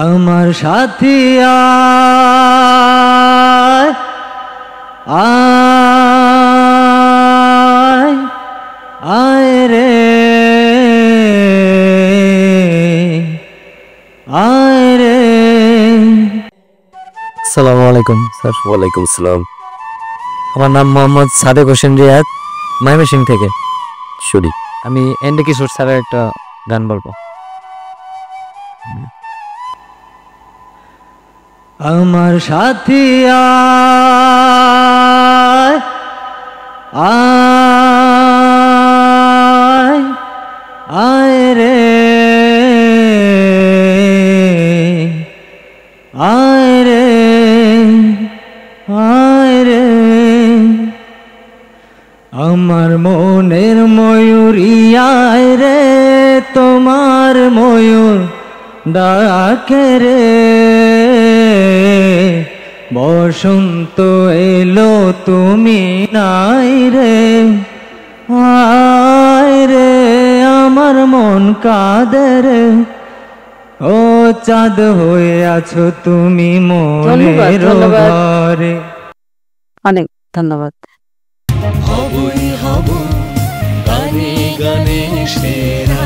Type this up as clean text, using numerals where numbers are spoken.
আমার সাথী আয় আয় আয় রে আয় রে। আসসালামু আলাইকুম স্যার। ওয়ালাইকুম আসসালাম। আমার নাম মোহাম্মদ সাদেক হোসেন রিয়াদ, ময়মনসিংহ থেকে। শুনি। আমি এন্ডে কিশোর স্যারের একটা গান বলবো। আমার সাথী আয় আয় আয় রে আয় রে আয় রে। আমার মনের ময়ূরী আয় রে, তোমার ময়ূর ডাকে রে। বসন্ত এলো তুমি নাই রে, আয় রে আমার মন কাঁদে রে। ও চাঁদ হয়ে আছো তুমি মনের ঘরে। অনেক ধন্যবাদ। হবই হব গানে গানে সেরা।